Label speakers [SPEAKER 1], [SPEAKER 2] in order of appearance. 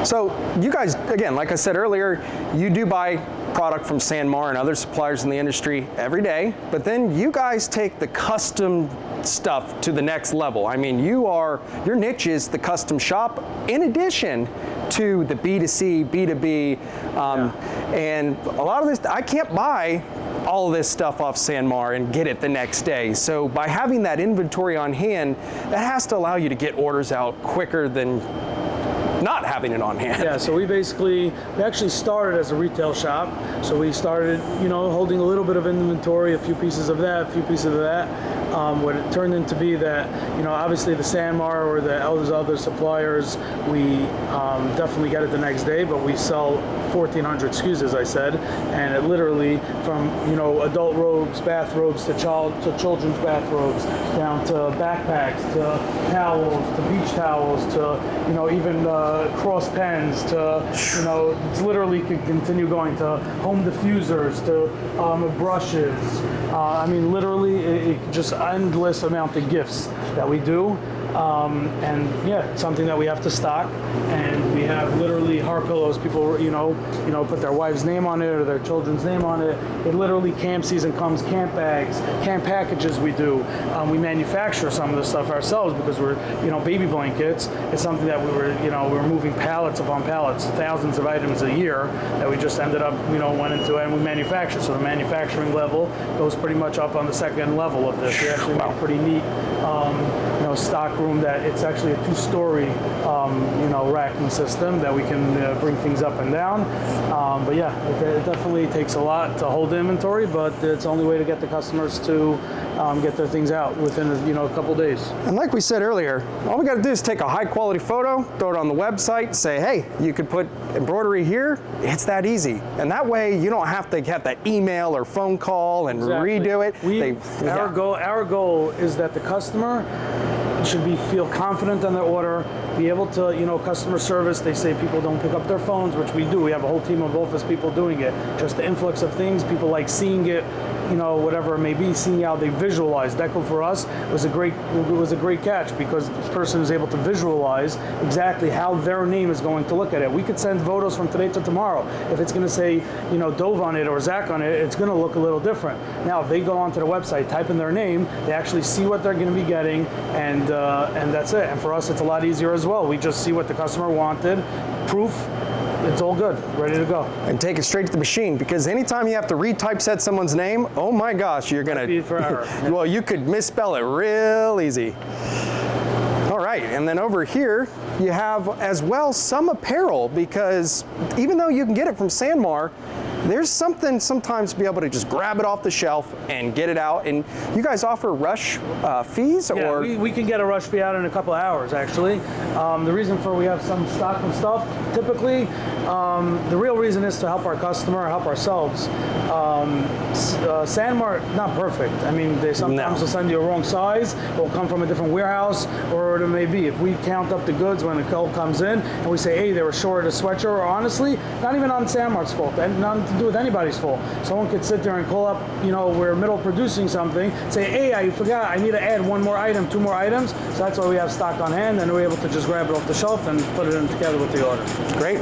[SPEAKER 1] So you guys, again, like I said earlier, you do buy product from Sanmar and other suppliers in the industry every day, but then you guys take the custom stuff to the next level. I mean, your niche is the custom shop in addition to the B2C, B2B, and a lot of this, I can't buy all of this stuff off Sanmar and get it the next day. So by having that inventory on hand, that has to allow you to get orders out quicker than not having it on hand.
[SPEAKER 2] Yeah, so we actually started as a retail shop. So we started, holding a little bit of inventory, a few pieces of that, a few pieces of that. What it turned into be that, obviously the Sanmar or the other suppliers, we definitely get it the next day, but we sell 1,400 SKUs, as I said, and it literally from, adult robes, bathrobes to children's bathrobes, down to backpacks, to towels, to beach towels, to, even cross pens, to, it's literally could continue going to home diffusers, to brushes. I mean, literally, it just endless amount of gifts that we do. And yeah, it's something that we have to stock, and we have literally heart pillows. People, put their wife's name on it or their children's name on it. It literally, camp season comes, camp bags, camp packages we do. We manufacture some of the stuff ourselves because we're, baby blankets. It's something that we were moving pallets upon pallets, thousands of items a year that we just ended up, went into and we manufacture. So the manufacturing level goes pretty much up on the second level of this. We actually make a pretty neat, stock room that it's actually a two-story, racking system that we can bring things up and down. But yeah, it definitely takes a lot to hold inventory, but it's the only way to get the customers to get their things out within a couple days.
[SPEAKER 1] And like we said earlier, all we got to do is take a high-quality photo, throw it on the website, say, hey, you could put embroidery here. It's that easy, and that way you don't have to have that email or phone call and redo it.
[SPEAKER 2] Our goal is that the customer should feel confident on their order, be able to, customer service, they say people don't pick up their phones, which we do. We have a whole team of office people doing it. Just the influx of things, people like seeing it, whatever it may be, seeing how they visualize. Deco for us was a great catch because the person is able to visualize exactly how their name is going to look at it. We could send photos from today to tomorrow. If it's going to say, Dove on it or Zach on it, it's going to look a little different. Now, if they go onto the website, type in their name, they actually see what they're going to be getting, and that's it. And for us, it's a lot easier as well. We just see what the customer wanted, proof. It's all good, ready to go.
[SPEAKER 1] And take it straight to the machine, because anytime you have to retypeset someone's name, oh my gosh, you're gonna
[SPEAKER 2] be for error.
[SPEAKER 1] Well, you could misspell it real easy. All right, and then over here you have as well some apparel, because even though you can get it from Sanmar, there's something sometimes to be able to just grab it off the shelf and get it out. And you guys offer rush fees?
[SPEAKER 2] Yeah,
[SPEAKER 1] or
[SPEAKER 2] we can get a rush fee out in a couple of hours, actually. The reason for we have some stock and stuff, typically, the real reason is to help our customer, help ourselves. Sanmar, not perfect. I mean, they sometimes will send you a wrong size, it will come from a different warehouse, or whatever it may be. If we count up the goods when the code comes in, and we say, hey, they were short a sweatshirt, or honestly, not even on Sanmar's fault, and nothing to do with anybody's fault. Someone could sit there and call up, we're middle producing something, say, hey, I forgot, I need to add one more item, two more items. So that's why we have stock on hand, and we're able to just grab it off the shelf and put it in together with the order.
[SPEAKER 1] Great.